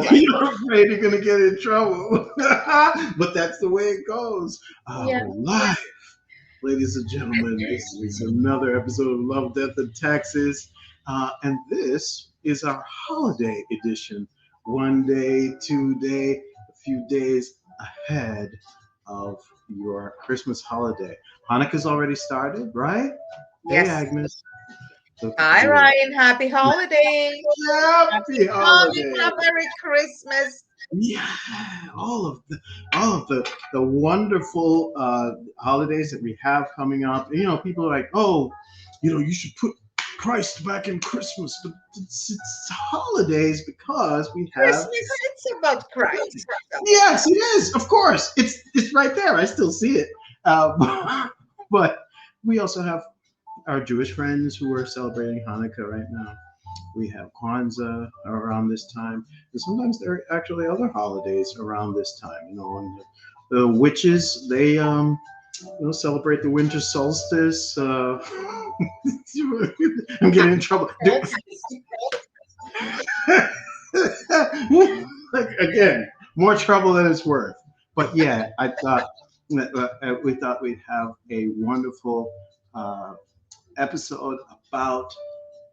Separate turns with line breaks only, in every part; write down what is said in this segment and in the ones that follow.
trouble.
You're afraid you're gonna get in trouble, but that's the way it goes.
Yeah.
We're live, ladies and gentlemen. This is another episode of Love, Death, and Taxes, and this is our holiday edition. One day, 2 day, a few days ahead of your Christmas holiday. Hanukkah's already started, right? Hey,
Yes.
Agnes. Look at
Hi,
you.
Ryan. Happy holidays.
Happy
Happy Hanukkah.
holiday.
Merry Christmas.
Yeah, all of the wonderful holidays that we have coming up. You know, people are like, oh, you should put Christ back in Christmas, but it's holidays because we have.
Christmas, it's about Christ.
Yes, it is. Of course, it's right there. I still see it, but we also have our Jewish friends who are celebrating Hanukkah right now. We have Kwanzaa around this time, and sometimes there are actually other holidays around this time. You know, and the witches celebrate the winter solstice. I'm getting in trouble. Like, again, more trouble than it's worth. But yeah, I thought we thought we'd have a wonderful episode about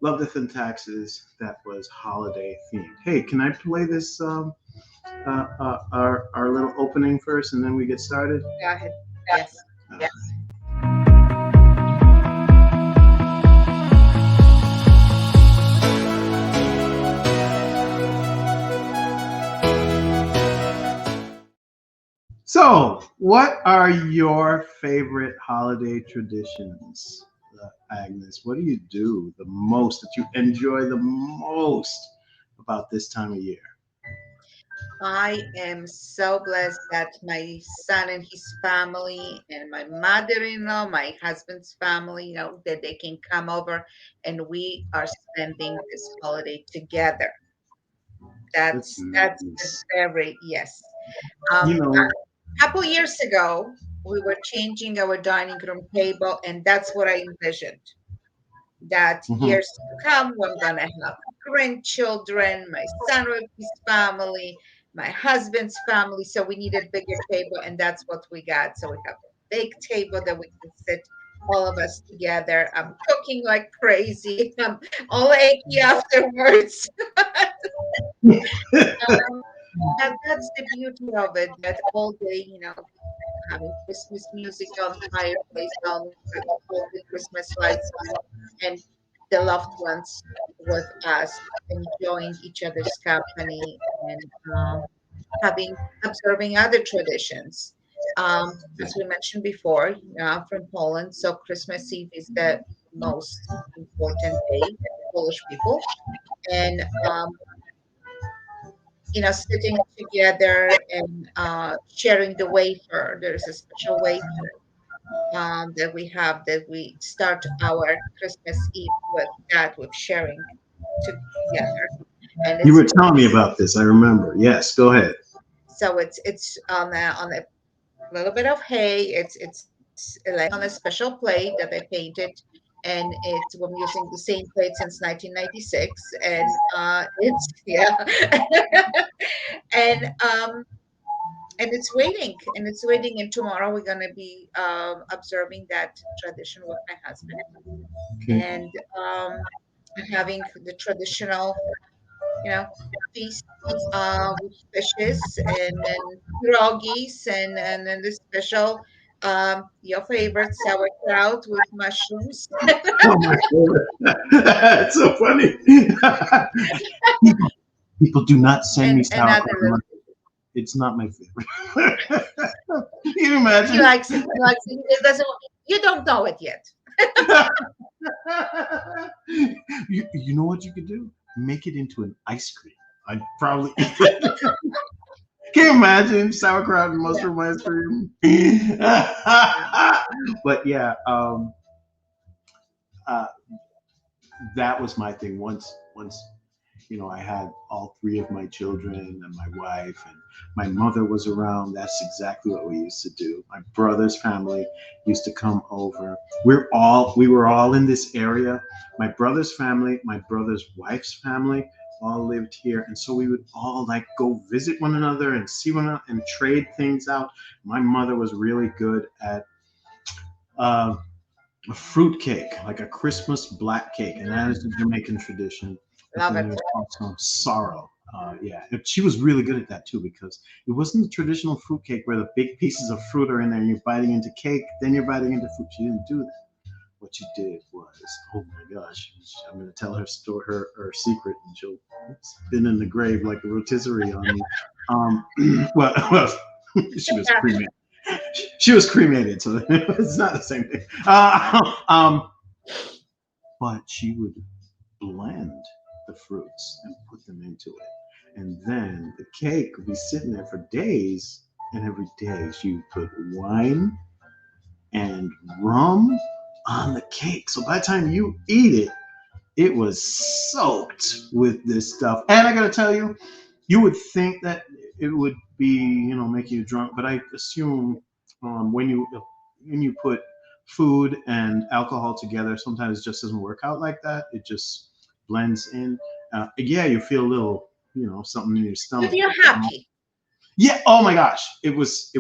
Love, Death, and Taxes that was holiday themed. Hey, can I play this our little opening first, and then we get started?
Go ahead. Yes.
Yes. So, what are your favorite holiday traditions? Agnes, what do you do the most that you enjoy the most about this time of year?
I am so blessed that my son and his family and my mother-in-law, my husband's family, that they can come over and we are spending this holiday together. That's the
Nice.
very yes.
You
Um,
know,
couple years ago, we were changing our dining room table, and that's what I envisioned. That
mhm.
years to come, we're gonna have grandchildren, my son with his family, my husband's family. So we needed bigger table, and that's what we got. So we have a big table that we can sit all of us together. I'm cooking like crazy. I'm all achy afterwards. um, that's the beauty of it. That all day, having Christmas music on the fireplace, all the Christmas lights on, and the loved ones with us, enjoying each other's company and having observing other traditions. As we mentioned before, I'm from Poland, so Christmas Eve is the most important day for Polish people, and sitting together and sharing the wafer. There's a special wafer that we have that we start our Christmas Eve with sharing together, and
you
it's
were telling me about this. I remember. Yes, go ahead.
so it's on a little bit of hay. It's like on a special plate that I painted, and we're using the same plate since 1996, and it's yeah, and and it's waiting, and tomorrow we're going to be observing that tradition with my husband,
Okay.
and having the traditional you know feast with fishes and then pierogies and then the special your favorite sauerkraut with mushrooms.
Oh my god, it's so funny. people, people do not send me
and other
sauerkraut. It's not my favorite. Can you
he
imagine?
likes it, he doesn't, you don't know it yet.
You know what you could do? Make it into an ice cream. I'd probably eat it. Can you imagine sauerkraut and
Yeah.
mushroom ice cream? But yeah, uh, that was my thing. Once I had all three of my children and my wife and my mother was around. That's exactly what we used to do. My brother's family used to come over. We were all in this area. My brother's family, my brother's wife's family all lived here, and so we would all like go visit one another and see one another and trade things out. My mother was really good at uh, a fruit cake, like a Christmas black cake, and that is the
Mm,
Jamaican tradition. But
love
then
it.
there's also sorrow. Yeah, and she was really good at that too because it wasn't the traditional fruit cake where the big pieces of fruit are in there and you're biting into cake, then you're biting into fruit. She didn't do that. What she did was, oh my gosh, I'm going to tell her story, her secret, and she'll spin in the grave like a rotisserie on me. Well, she was
Yeah,
cremated. She was cremated, so it's not the same thing. But she would blend the fruits and put them into it. And then the cake would be sitting there for days. And every day she would put wine and rum on the cake. So by the time you eat it, it was soaked with this stuff. And I got to tell you, you would think that it would be, make you drunk, but I assume when you put food and alcohol together, sometimes it just doesn't work out like that. It just blends in. Yeah, you feel a little, something in your
but
stomach.
you're happy.
Yeah. Oh my gosh, it was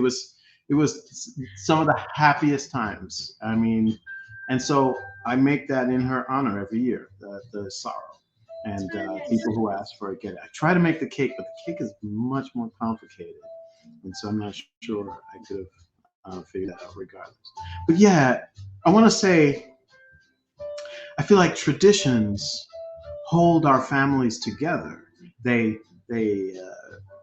some of the happiest times. I mean, and so I make that in her honor every year, the sorrow,
It's
and
very nice.
people who ask for it get it. I try to make the cake, but the cake is much more complicated, and so I'm not sure I could have figured that out regardless. But yeah, I want to say I feel like traditions hold our families together. They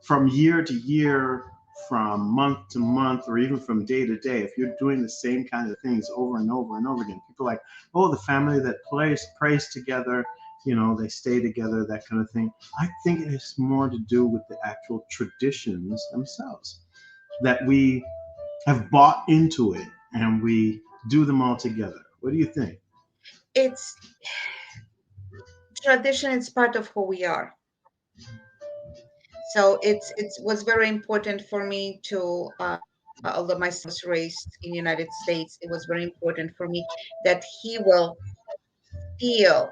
from year to year, from month to month, or even from day to day, if you're doing the same kind of things over and over and over again, people are like, oh, the family that prays together, they stay together, that kind of thing. I think it has more to do with the actual traditions themselves, that we have bought into it and we do them all together. What do you think?
It's tradition. It's part of who we are. So it was very important for me to, although my son was raised in United States, it was very important for me that he will feel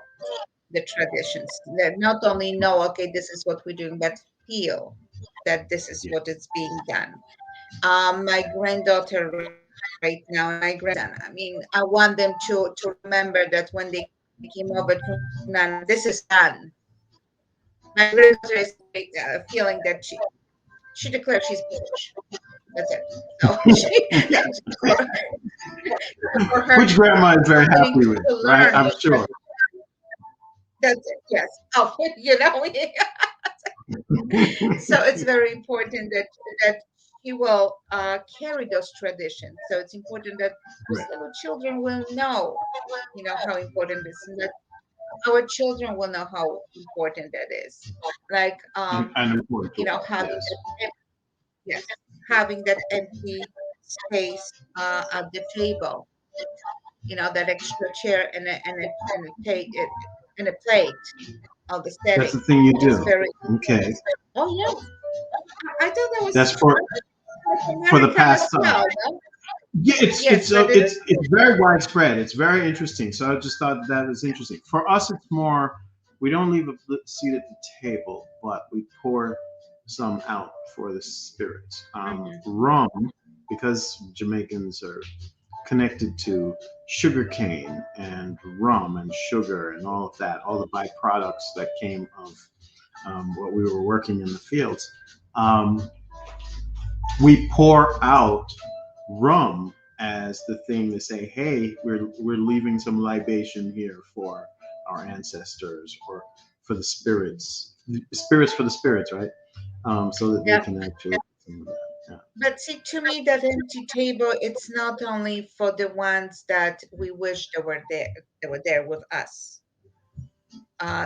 the traditions. That not only know, okay, this is what we're doing, but feel that this is
Yeah,
what is being done. My granddaughter right now and my grandson. I mean, I want them to remember that when they came over to Nana, this is done. My granddaughter is already feeling that she declares she's British. That's it. So
yeah.
for, for her,
Which grandma is very
beginning
happy with,
to
right?
learn
I'm
the
sure.
that's it. Yes. Oh, so it's very important that she will carry those traditions. So it's important that those
Right.
little children will know, how important this is, and that our children will know how important that is. Like,
And important to all.
having
Yes.
yes, having that empty space at the table, that extra chair and a plate of the
That's the
setting
thing you
is
do.
very.
Okay.
Oh yes, I thought that
That's
was
for the
American as
pastime.
well. No?
Yeah, it's
Yes,
it's uh,
but it
it's it's very widespread. It's very interesting. So I just thought that was interesting. For us, it's more we don't leave a seat at the table, but we pour some out for the spirits.
mhm.
Rum, because Jamaicans are connected to sugar cane and rum and sugar and all of that, all the byproducts that came of what we were working in the fields. Um, we pour out rum as the thing to say, hey, we're leaving some libation here for our ancestors or for the spirits for the spirits, right? So that they
Yeah.
can actually some of that. Yeah.
But see, to me, that empty table, it's not only for the ones that we wish they were there with us.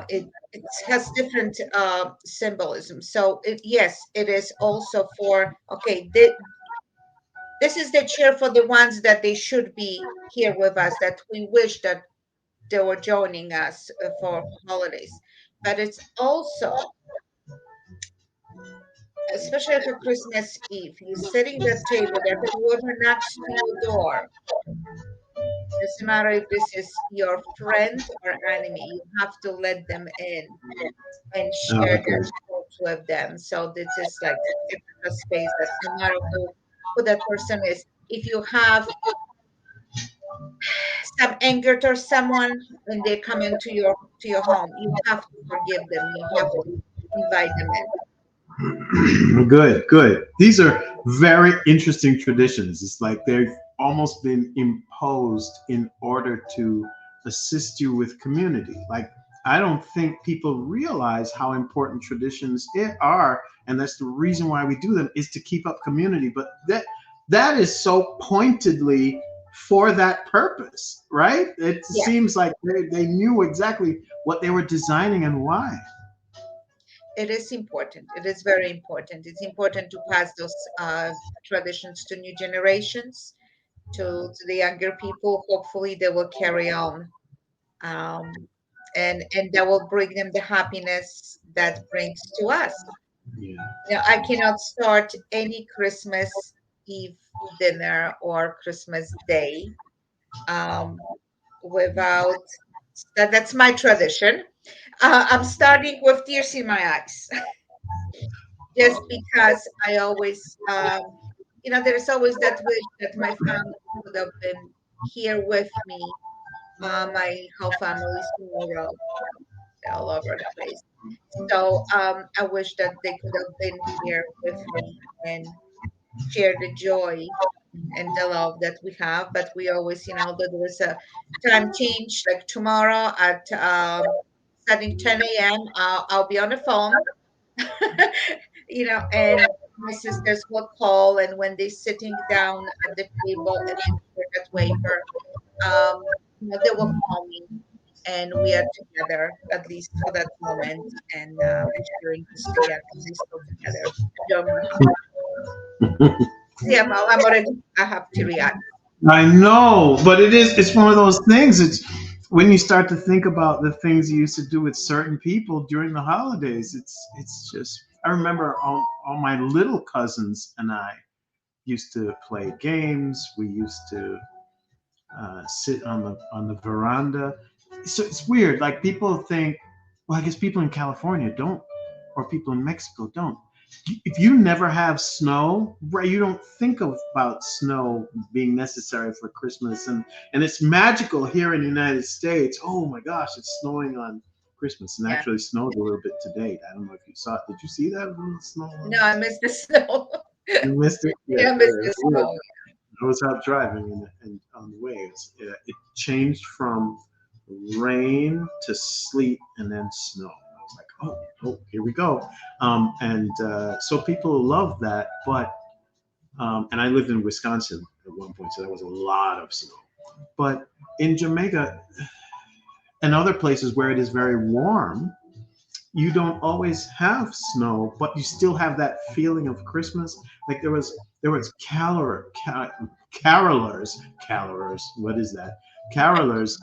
It has different symbolism. So yes, it is also for, okay, this is the chair for the ones that they should be here with us, that we wish that they were joining us for holidays. But it's also, especially for Christmas Eve, you sitting at the table that whoever knocks to your door, Doesn't matter if this is your friend or enemy, you have to let them in and share
Okay.
that thoughts with them. So this is like a space that no matter who that person is, if you have some anger towards someone when they come into your home, you have to forgive them. You have to invite them in.
Good, good. These are very interesting traditions. It's like they've almost been imposed in order to assist you with community. Like, I don't think people realize how important traditions are, and that's the reason why we do them is to keep up community. But that is so pointedly for that purpose, right? It
Yeah,
seems like they knew exactly what they were designing and why.
it is important. It is very important. It's important to pass those traditions to new generations, to the younger people. Hopefully, they will carry on, um, and that will bring them the happiness that brings to us.
Yeah.
You know, I cannot start any Christmas Eve dinner or Christmas Day um, without that's my tradition. I'm starting with tears in my eyes, just because I always, there's always that wish that my family would have been here with me. My whole family is tomorrow all over the place. So I wish that they could have been here with me and share the joy and the love that we have. But we always, that there is a time change, like tomorrow at starting 10 a.m. I'll be on the phone, and my sisters will call, and when they're sitting down at the table and they share that wafer, they will call me, and we are together at least for that moment, and we're sharing this together. We're still together. See, I'm already. I have to react.
I know, but it's one of those things. It's when you start to think about the things you used to do with certain people during the holidays, it's just I remember all my little cousins and I used to play games. We used to sit on the veranda. So it's weird. Like people think, well, I guess people in California don't, or people in Mexico don't. If you never have snow, right, you don't think about snow being necessary for Christmas, and it's magical here in the United States. Oh my gosh, it's snowing on Christmas, and
Yeah.
actually snowed a little bit today. I don't know if you saw it. Did you see that little snow?
No, I miss the snow.
You missed it. Yeah,
Yeah, I miss the snow.
I was out driving and on the way, it changed from rain to sleet and then snow. I was like, oh, here we go. And so people love that, but and I lived in Wisconsin at one point, so there was a lot of snow. But in Jamaica and other places where it is very warm, you don't always have snow, but you still have that feeling of Christmas. Like there was carolers. What is that? Carolers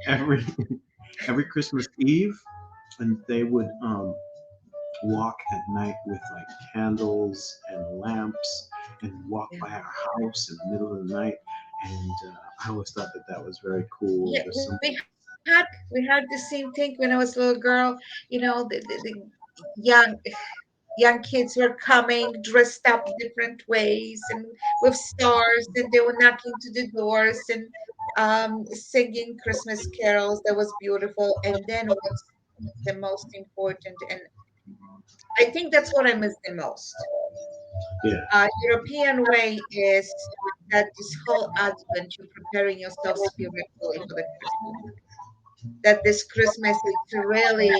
every every Christmas Eve, and they would walk at night with like candles and lamps and walk
Yeah.
by our house in the middle of the night. And I always thought that that was very cool.
Yeah,
The symbol.
we had the same thing when I was a little girl. The young young kids were coming dressed up different ways and with stars, and they were knocking to the doors and singing Christmas carols. That was beautiful. And then what's the most important, and I think that's what I miss the most.
Yeah,
European way is that this whole Advent, you're preparing yourself spiritually for the Christmas. That this Christmas is really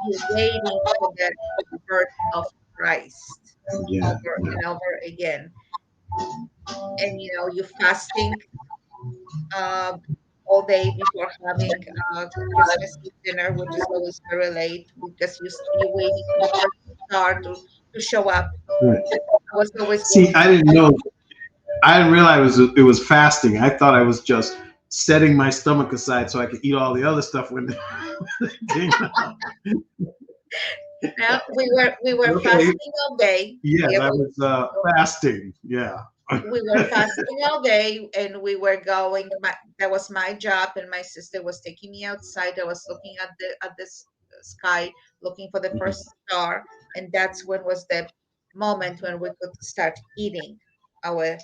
you waiting for the birth of Christ
yeah,
over
yeah.
and over again. And you're fasting uh, all day before having Christmas Eve dinner, which is always very late because you're waiting for the first star to show up.
Right.
I was always
See, I didn't know. I didn't realize it was fasting. I thought I was just setting my stomach aside so I could eat all the other stuff when it came out.
now we were
Okay.
fasting all day.
Yes,
Yeah,
I was fasting. Yeah.
we were fasting all day, and we were going. That was my job, and my sister was taking me outside. I was looking at the sky, looking for the
Mhm.
first star, and that's when was the moment when we could start eating our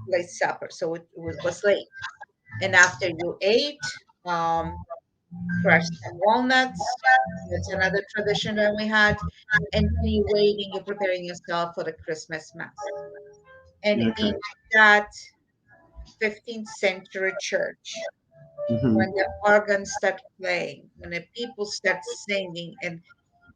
late supper. So was late, and after you ate, um, crushed some walnuts. That's another tradition that we had, and then you waiting, you're preparing yourself for the Christmas mass, and in
Okay.
that 15th century church, when
Hmm.
the organs start playing, when the people start singing, and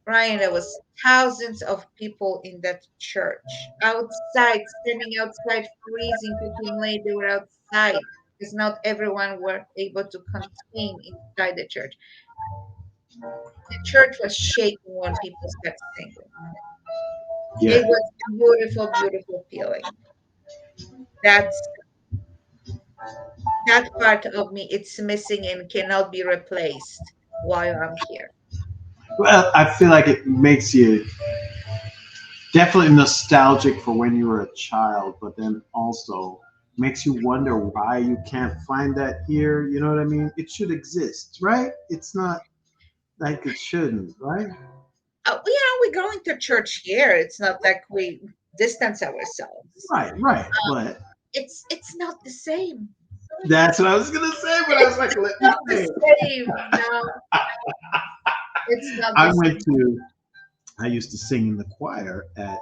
Ryan, there was thousands of people in that church outside, standing outside, freezing, cooking late. They were outside because not everyone were able to contain inside the church. The church was shaking when people started singing.
Yeah.
It was beautiful, beautiful feeling. That's that part of me. It's missing and cannot be replaced while I'm here.
Well, I feel like it makes you definitely nostalgic for when you were a child, but then also makes you wonder why you can't find that here. You know what I mean? It should exist, right? It's not like it shouldn't, right?
We're going to church here. It's not like we distance ourselves.
Right, right.
Um,
But
it's not the same.
that's what I was gonna say. But I was
It's
like, let me
not the
say it.
same. No, it's not the
I went
same.
to. I used to sing in the choir at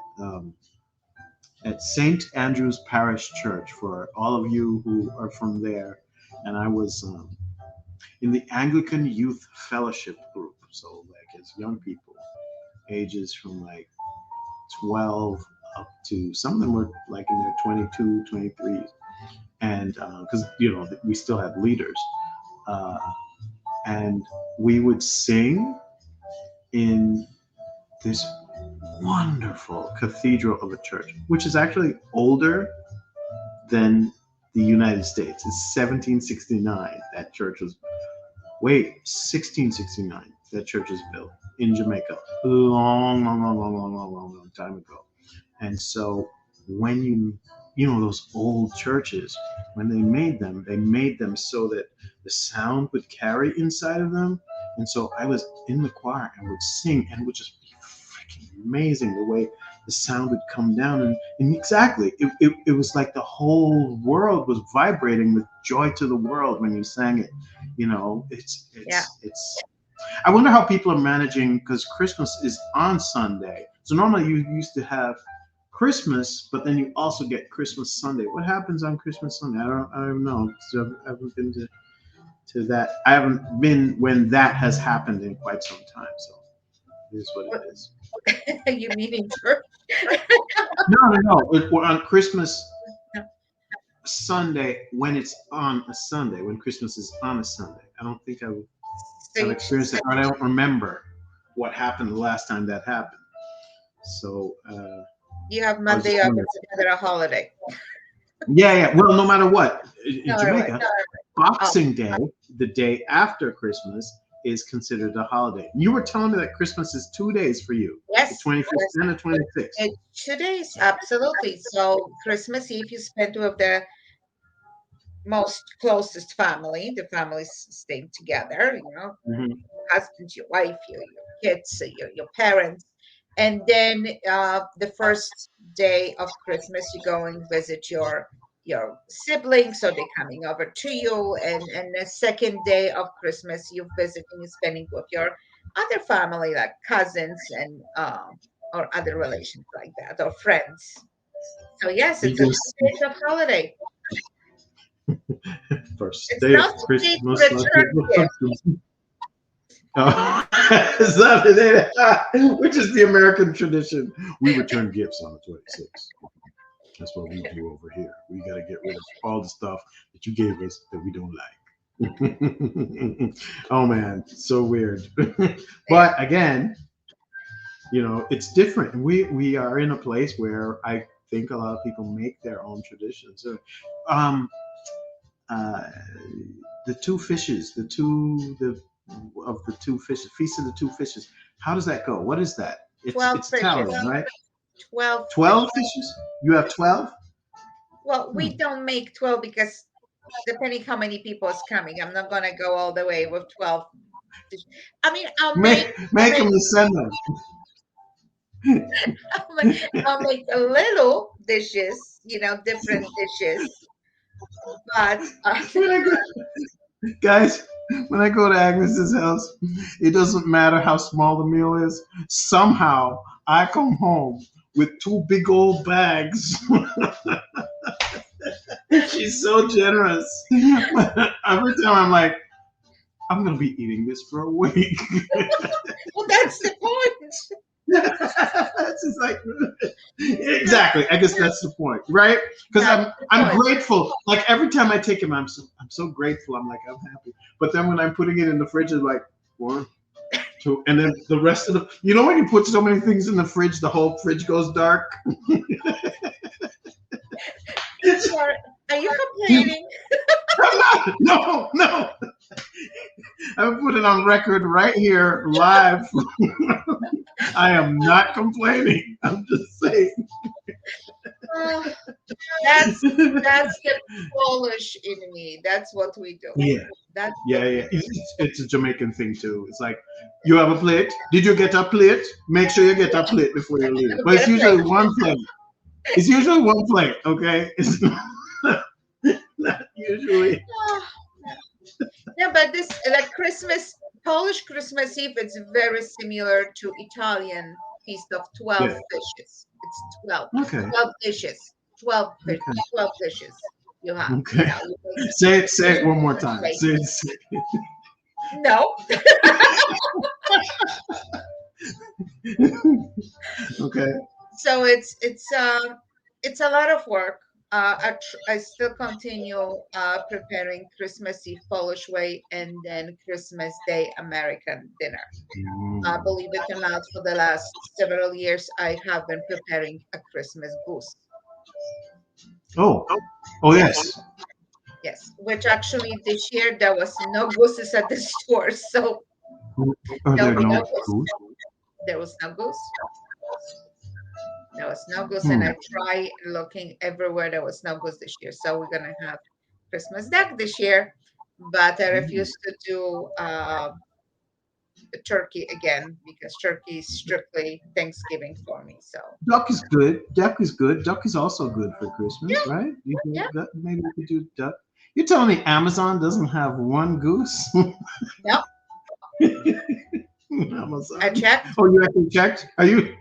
St. Andrew's Parish Church for all of you who are from there, and I was in the Anglican Youth Fellowship group. So like as young people, ages from like 12 up to some of them were like in their 22, 23, and because we still had leaders, uh, and we would sing in this wonderful cathedral of a church, which is actually older than the United States. It's 1769. That church was, wait, 1669. That church was built in Jamaica. Long, long, long, long, long, long, long, long time ago. And so when those old churches, when they made them so that the sound would carry inside of them. And so I was in the choir and would sing and would just be freaking amazing the way the sound would come down. And exactly, it was like the whole world was vibrating with joy to the world when you sang it.
Yeah.
It's I wonder how people are managing because Christmas is on Sunday. So normally you used to have Christmas, but then you also get Christmas Sunday. What happens on Christmas Sunday? I don't know. So I haven't been to that. I haven't been when that has happened in quite some time. So it is what it
What
is.
you mean in church?
No, no, no. We're on Christmas Sunday when it's on a Sunday, when Christmas is on a Sunday. I don't think
So
I've experienced that. Or I don't remember what happened the last time that happened. So
you have
I was just
Monday off.
wondering.
It's another holiday.
Yeah, yeah. Well, no matter what, in
All right.
Jamaica,
Oh,
Boxing Day, the day after Christmas, is considered a holiday. You were telling me that Christmas is 2 days for you, the
yes,
25th
yes.
and the 26th.
2 days, absolutely. So Christmas Eve, you spend with the most closest family. The families staying together.
Hmm.
Husband, your wife, your kids, your parents. And then the first day of Christmas, you go and visit your siblings, so they're coming over to you. And the second day of Christmas, you're visiting and spending with your other family, like cousins and or other relations like that, or friends. So yes,
You
it's a
just
2 days of holiday.
first
It's
day of
not 2 days to
Christmas.
return gift.
Oh, is that it? Which is the American tradition. We return gifts on the 26th. That's what we do over here. We got to get rid of all the stuff that you gave us that we don't like. Oh man, so weird.
Yeah.
But again, it's different. We are in a place where I think a lot of people make their own traditions. Um, uh, the two fishes, the of the two fishes, feast of the two fishes. How does that go? What is that? It's
12
Italian,
fishes.
right?
12
12
fishes.
fishes. You have 12.
Well,
Hmm.
we don't make 12 because depending how many people is coming, I'm not gonna go all the way with 12 dish. I mean, I'll
Make
make
them to send them.
I'll make a little dishes, different dishes, but
When I go, guys, when I go to Agnes's house, it doesn't matter how small the meal is. Somehow, I come home with two big old bags. She's so generous. Every time I'm like, I'm gonna be eating this for a week.
well, that's the point.
It's just like exactly. I guess that's the point, right? Because
That's
I'm
the
I'm
point.
grateful. Like every time I take him, I'm so grateful. I'm like I'm happy. But then when I'm putting it in the fridge, it's like one, two, and then the rest of the. You know when you put so many things in the fridge, the whole fridge goes dark.
You are you complaining?
I'm not. No, no. I'm putting it on record right here, live. I am not complaining. I'm just saying.
Oh, that's the Polish in me. That's what we do.
Yeah.
That's
Yeah,
what
yeah.
we do.
It's a Jamaican thing too. It's like, you have a plate. Did you get a plate? Make sure you get a plate before you leave.
Go
But
get
it's
a plate.
usually one plate. It's usually one plate. Okay. It's not usually.
Oh, yeah. Yeah, but this like Christmas, Polish Christmas Eve, it's very similar to Italian feast of 12
Yeah.
dishes. It's 12,
Okay.
12 dishes, 12,
Okay.
12 dishes you have.
Okay.
You make
Say it. Say it one more
different
time.
plates.
Say it. Say
No.
it. Okay.
So it's a lot of work. I still continue preparing Christmas Eve Polish way and then Christmas Day American dinner.
Mm.
Believe it or not, for the last several years, I have been preparing a Christmas goose.
Oh. Oh yes.
Yes, which actually this year there was no gooses at the store, so
Are
there'll
there
be no
no
goose.
goose?
There was no goose. There was no goose, and
Hmm.
I tried looking everywhere. There was no goose this year, so we're gonna have Christmas duck this year. But I refuse to do turkey again because turkey is strictly Thanksgiving for me. So
Duck is good. Duck is good. Duck is also good for Christmas,
yeah,
right?
yeah.
Maybe we could do duck. You're telling me Amazon doesn't have one goose?
No, I
Amazon.
checked.
Oh, you actually checked? Are you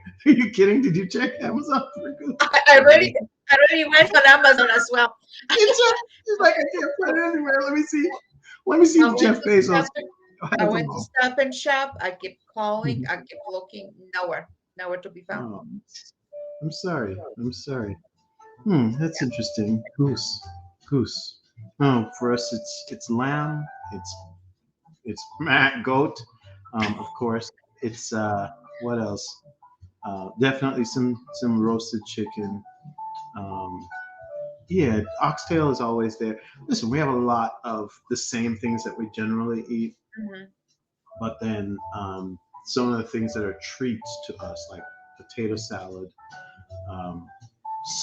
kidding? Did you check Amazon for goose?
I, I already I already went on Amazon as well.
You checked? He's like, I can't find it anywhere. Let me see. Let me see
I
if
went
Jeff
to
Bezos
stop and I
has them
went to
all.
Stop and Shop. I kept calling.
Mhm.
I kept looking. Nowhere. Nowhere to be found.
Oh, I'm sorry. I'm sorry. Hmm, that's interesting. Goose. Goose. Oh, for us, it's lamb. It's goat. Of course, it's what else? Definitely some roasted chicken. Um, yeah, oxtail is always there. Listen, we have a lot of the same things that we generally eat,
Hmm.
but then some of the things that are treats to us, like potato salad, um,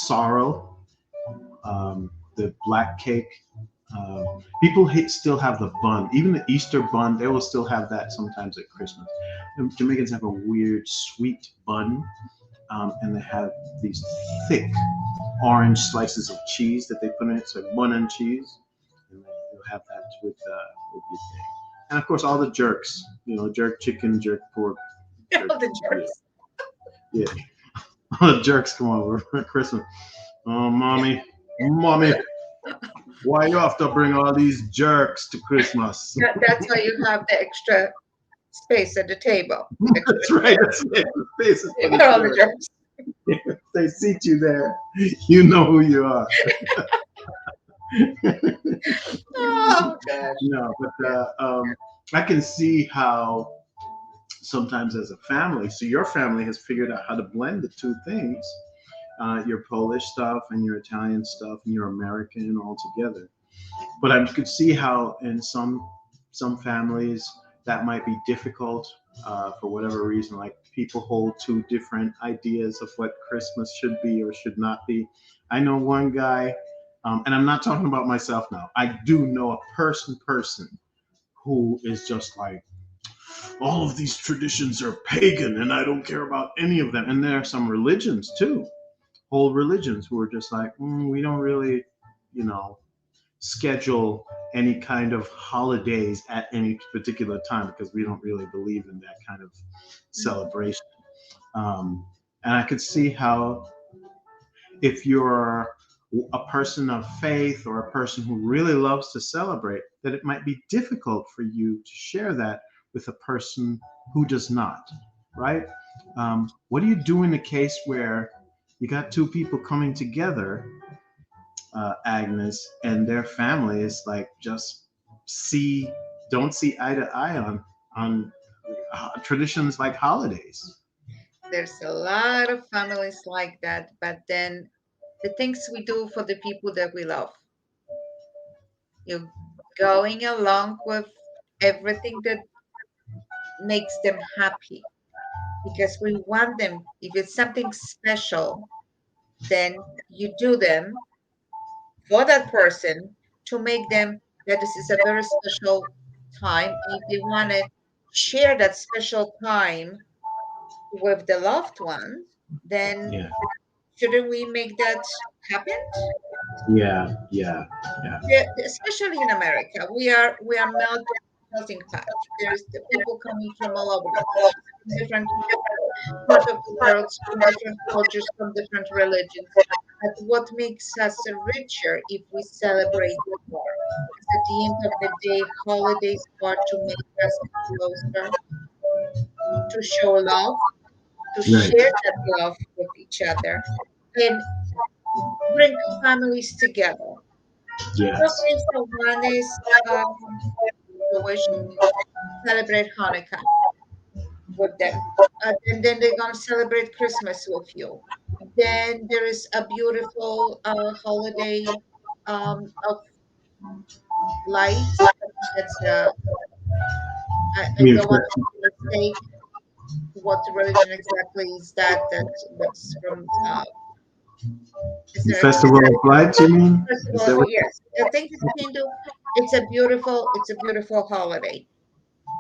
sorrel, the black cake. People still have the bun, even the Easter bun. They will still have that sometimes at Christmas. And Jamaicans have a weird sweet bun, and they have these thick orange slices of cheese that they put in it, so bun and cheese, and then you'll have that with your thing. And of course, all the jerks, jerk chicken, jerk pork, jerk,
All the
yeah,
jerks.
yeah. All the jerks come over for Christmas. Oh, mommy, why you have to bring all these jerks to Christmas?
That's why you have the extra space at the table. Extra
That's right.
chair.
That's it. The faces for
You
the
got all the
jerk.
jerks.
If they seat you there, you know who you are.
Oh gosh.
No, but I can see how sometimes as a family, so your family has figured out how to blend the two things, your Polish stuff and your Italian stuff and your American all together. But I could see how in some families that might be difficult for whatever reason. Like people hold two different ideas of what Christmas should be or should not be. I know one guy, and I'm not talking about myself now. I do know a person who is just like, all of these traditions are pagan and I don't care about any of them. And there are some religions too, whole religions who are just like, we don't really, you know, schedule any kind of holidays at any particular time because we don't really believe in that kind of celebration. Um, and I could see how, if you're a person of faith or a person who really loves to celebrate, that it might be difficult for you to share that with a person who does not, right? What do you do in the case where you got two people coming together, Agnes, and their families like just see don't see eye to eye on traditions like holidays?
There's a lot of families like that, but then the things we do for the people that we love, you're going along with everything that makes them happy because we want them, if it's something special, then you do them for that person to make them that this is a very special time. And if they want to share that special time with the loved ones, then
Yeah,
shouldn't we make that happen?
yeah, yeah.
Especially in America, we are melting pot. There's the people coming from all over the place, from different part of the world, from different cultures, from different religions. But what makes us richer if we celebrate more? Because at the end of the day, holidays are to make us closer, to show love, to
Right.
share that love with each other, and bring families together.
Yes.
Okay, so one is the wish celebrate Hanukkah with them. And then they're going to celebrate Christmas with you. Then there is a beautiful holiday of lights. I think that's, I
Me
don't want to make a mistake. What religion exactly is that? That's from, is
Festival
there
of Lights, you mean?
first of
Is
all,
that what?
yes, I think it's Hindu. It's a beautiful holiday.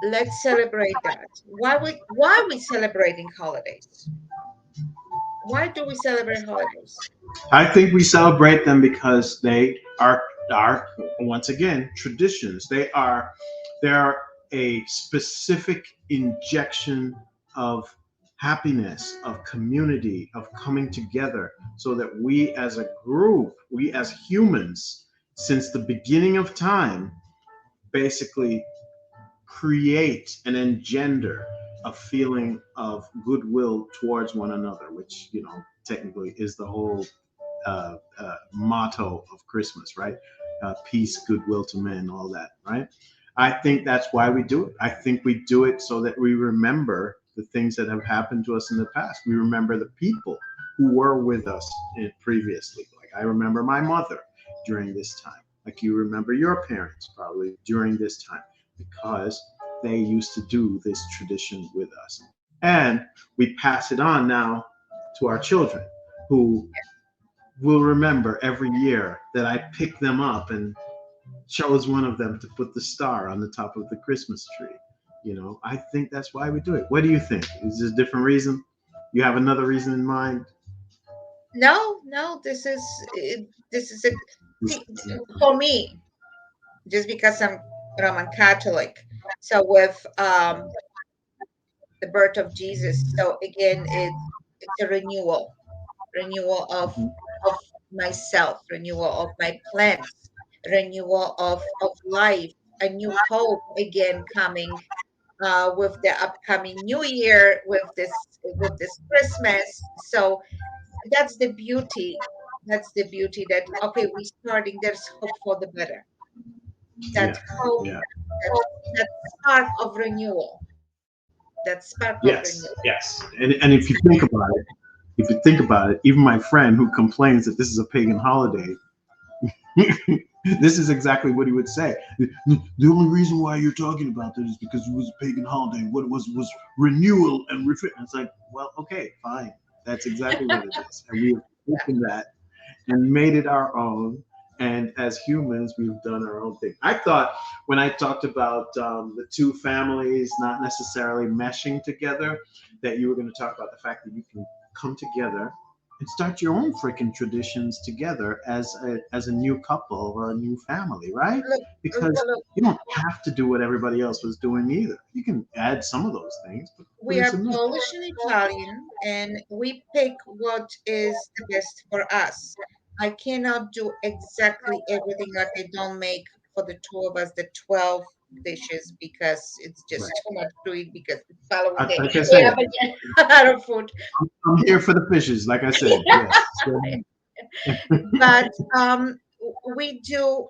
Let's celebrate that. Why are we celebrating holidays? Why do we celebrate holidays?
I think we celebrate them because they are once again traditions. They are a specific injection of happiness, of community, of coming together, so that we as a group, we as humans, since the beginning of time, basically create and engender a feeling of goodwill towards one another, which technically is the whole motto of Christmas, right? Peace, goodwill to men, all that, right? I think that's why we do it. I think we do it so that we remember the things that have happened to us in the past. We remember the people who were with us previously. Like I remember my mother during this time. Like you remember your parents probably during this time, because they used to do this tradition with us. And we pass it on now to our children, who will remember every year that I picked them up and chose one of them to put the star on the top of the Christmas tree. I think that's why we do it. What do you think? Is this a different reason? You have another reason in mind?
No, no, this is a see, for me, just because I'm Roman Catholic. So with the birth of Jesus, so again, it's a renewal of myself, renewal of my plans, renewal of life, a new hope again coming with the upcoming new year, with this Christmas. So that's the beauty. That's the beauty that okay, we starting. There's hope for the better. That
Yeah,
hope,
yeah.
that that spark of renewal. That spark of renewal.
Yes, yes. And if you think about it, even my friend who complains that this is a pagan holiday, This is exactly what he would say. The only reason why you're talking about this is because it was a pagan holiday. What it was renewal and refit. It's like, well, okay, fine. That's exactly what it is, and we have taken that and made it our own. And as humans, we've done our own thing. I thought when I talked about the two families not necessarily meshing together, that you were going to talk about the fact that you can come together and start your own freaking traditions together as a new couple or a new family, right?
Look,
Because
look,
you don't have to do what everybody else was doing either. You can add some of those things, but
we
bring
are
some new.
Polish and Italian, and we pick what is the best for us. I cannot do exactly everything. Like I don't make for the two of us the 12 dishes because it's
Right.
just too much to eat because the following day
Like I
we
said,
have again out of food.
I'm here for the fishes. Like I said, yes.
But we do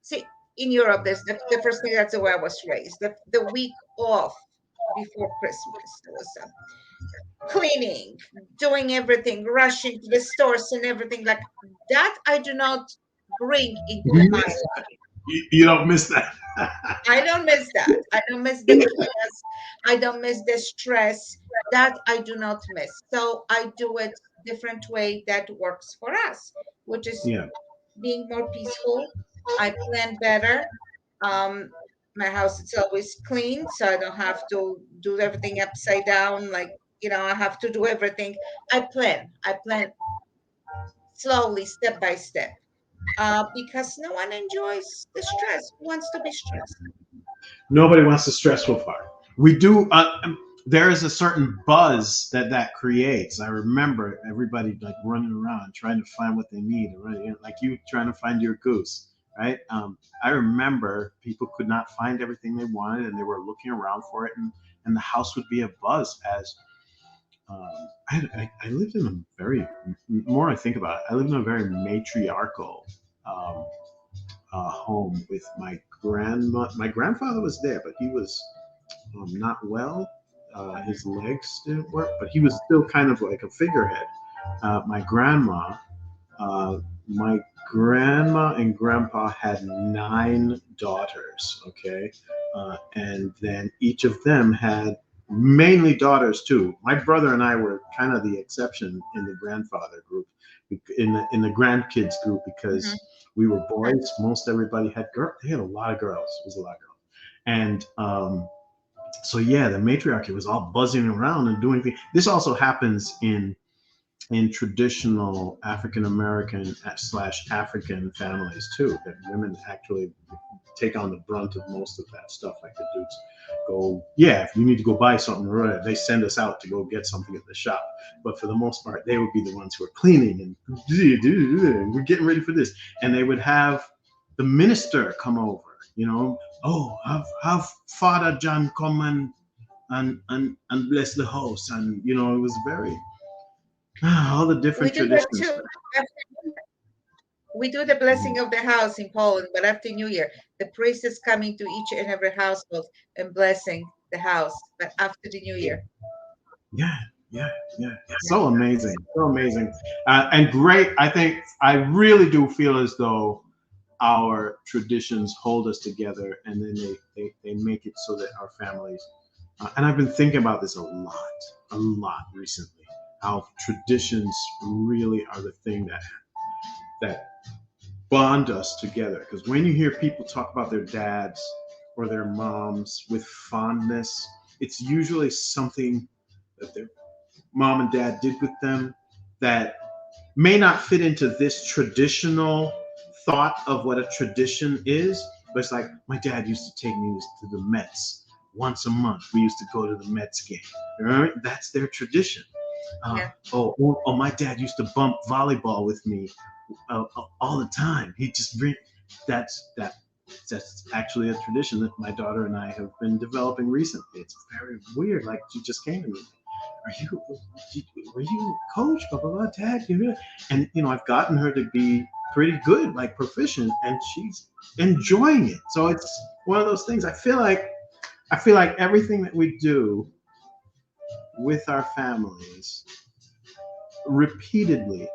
see in Europe. There's the first thing, that's the way I was raised. The week off before Christmas, there was cleaning, doing everything, rushing to the stores and everything like that. I do not bring into
You
my
miss
life.
you don't miss that.
I don't miss that. I don't miss the chaos. I don't miss the stress. That I do not miss. So I do it different way that works for us, which is
Yeah.
being more peaceful. I plan better. Um, my house is always clean, so I don't have to do everything upside down. Like, I have to do everything. I plan. I plan slowly, step by step, because no one enjoys the stress. Who wants to be stressed?
Nobody wants the stressful part. We do. There is a certain buzz that creates. I remember everybody like running around trying to find what they need, right? Like you trying to find your goose, right? I remember people could not find everything they wanted, and they were looking around for it, and the house would be a buzz as I lived in a very, more I think about it, I lived in a very matriarchal um, home with my grandma. My grandfather was there, but he was not well. His legs didn't work, but he was still kind of like a figurehead. My grandma, uh, my grandma and grandpa had 9 daughters. Okay, and then each of them had mainly daughters too. My brother and I were kind of the exception in the grandfather group, in the grandkids group because
Mhm.
we were boys. Most everybody had girls. They had a lot of girls. It was a lot of girls, and so yeah, the matriarchy was all buzzing around and doing things. This also happens in traditional African American slash African families too. That women actually take on the brunt of most of that stuff. Like the dudes go, yeah, if you need to go buy something, right, they send us out to go get something at the shop. But for the most part, they would be the ones who are cleaning and we're getting ready for this. And they would have the minister come over, oh, have Father John come and bless the house. And it was very all the
We
different
do that
traditions.
too. We do the blessing of the house in Poland, but after New Year, the priest is coming to each and every household and blessing the house. But after the New Year,
Yeah, yeah, yeah.
yeah.
So amazing, and great. I think I really do feel as though our traditions hold us together, and then they make it so that our families. And I've been thinking about this a lot recently. How traditions really are the thing that bond us together. Because when you hear people talk about their dads or their moms with fondness, it's usually something that their mom and dad did with them that may not fit into this traditional thought of what a tradition is, but it's like my dad used to take me to the Mets once a month. We used to go to the Mets game. Right? That's their tradition.
Yeah.
Oh, my dad used to bump volleyball with me all the time. He just bring that's that that's actually a tradition that my daughter and I have been developing recently. It's very weird. Like she just came to me, are you were you coach blah blah blah dad and I've gotten her to be pretty good, like proficient, and she's enjoying it. So it's one of those things. I feel like everything that we do with our families repeatedly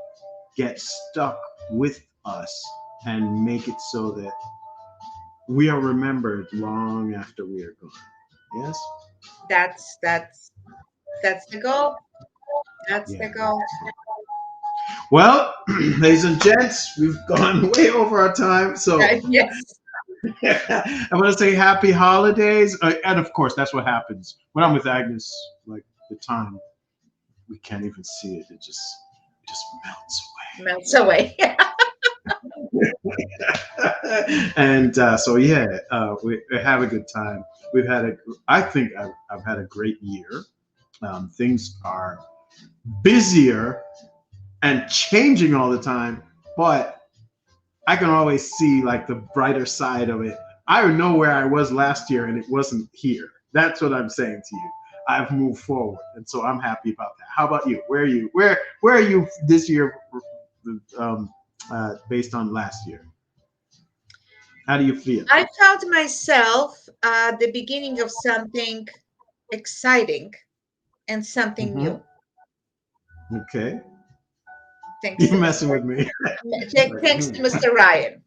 get stuck with us and make it so that we are remembered long after we are gone. Yes?
That's that's that's the goal. That's
Yeah.
the goal.
Well, ladies and gents, we've gone way over our time. So
Yes.
I want to say happy holidays. And of course, that's what happens when I'm with Agnes. Like the time, we can't even see it. It just melts
Melts away.
and so yeah, we have a good time. We've had a. I think I've had a great year. Things are busier and changing all the time, but I can always see like the brighter side of it. I know where I was last year, and it wasn't here. That's what I'm saying to you. I've moved forward, and so I'm happy about that. How about you? Where are you? Where are you this year, um, based on last year? How do you feel?
I found myself at the beginning of something exciting and something
Hmm.
new.
Okay.
Thanks
You're
to
messing
Mr.
with me. Like,
Thanks to Mr. Ryan.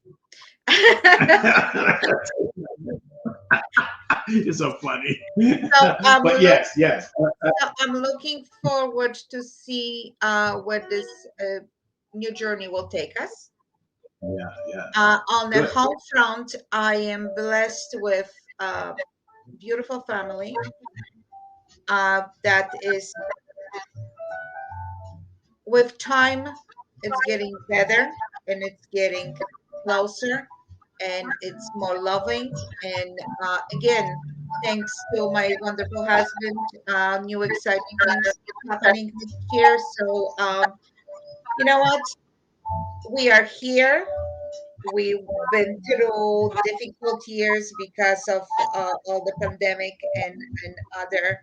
You're so funny.
So
But yes, yes.
I'm looking forward to see where this new journey will take us.
Yeah, yeah.
On the
Good.
home front, I am blessed with a beautiful family that is, with time, it's getting better and it's getting closer and it's more loving. And again, thanks to my wonderful husband, new exciting things happening this year. So, you know what? We are here. We've been through difficult years because of all the pandemic and other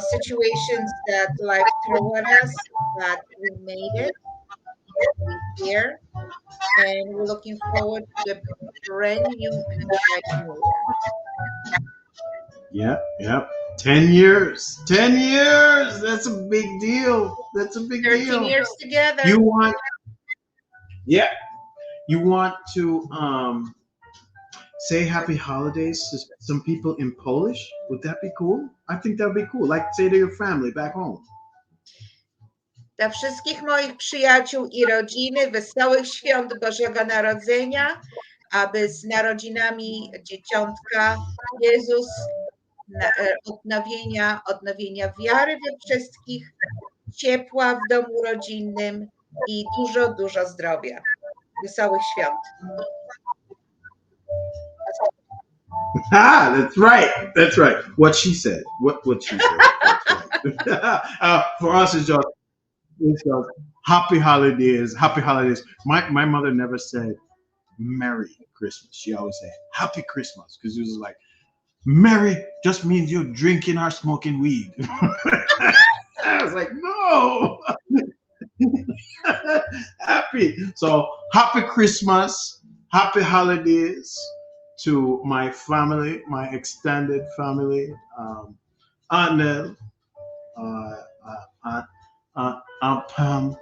situations that life threw at us, but we made it. We're here, and we're looking forward to the brand new and exciting new year.
Yep, yep. 10 years. 10 years. That's a big deal. That's a big
13
deal.
years
You
together.
want, yeah, you want to say happy holidays to some people in Polish? Would that be cool? I think that would be cool. Like say to your family back home.
Dla wszystkich moich przyjaciół i rodziny wesołych świąt Bożego Narodzenia, aby z narodzinami dzieciątka Jezus, odnowienia wiary we wszystkich, ciepła w domu rodzinnym i dużo, dużo zdrowia. Wesołych świąt.
Ah, that's right. That's right. What she said. What she said. That's right. For us, it's just happy holidays. Happy holidays. My mother never said Merry Christmas. She always said Happy Christmas because it was like Merry just means you're drinking or smoking weed. I was like, no, happy. So happy Christmas, happy holidays to my family, my extended family, Aunt Nell, Aunt, Aunt Pam,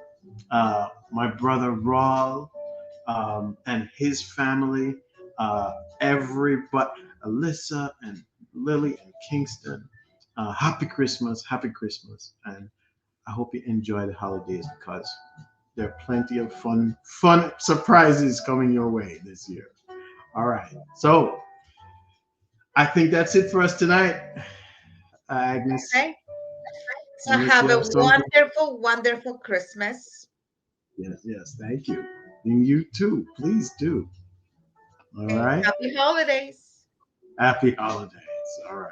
my brother Raul, and his family, everybody, Alyssa and Lily and Kingston. Happy Christmas, and I hope you enjoy the holidays because there are plenty of fun surprises coming your way this year. All right, so I think that's it for us tonight, Agnes.
Okay? So
Unless you
have a
have something.
wonderful, wonderful Christmas
Yes, yes, thank you. And you too, please do. All
and
right.
happy holidays.
Happy holidays. All right.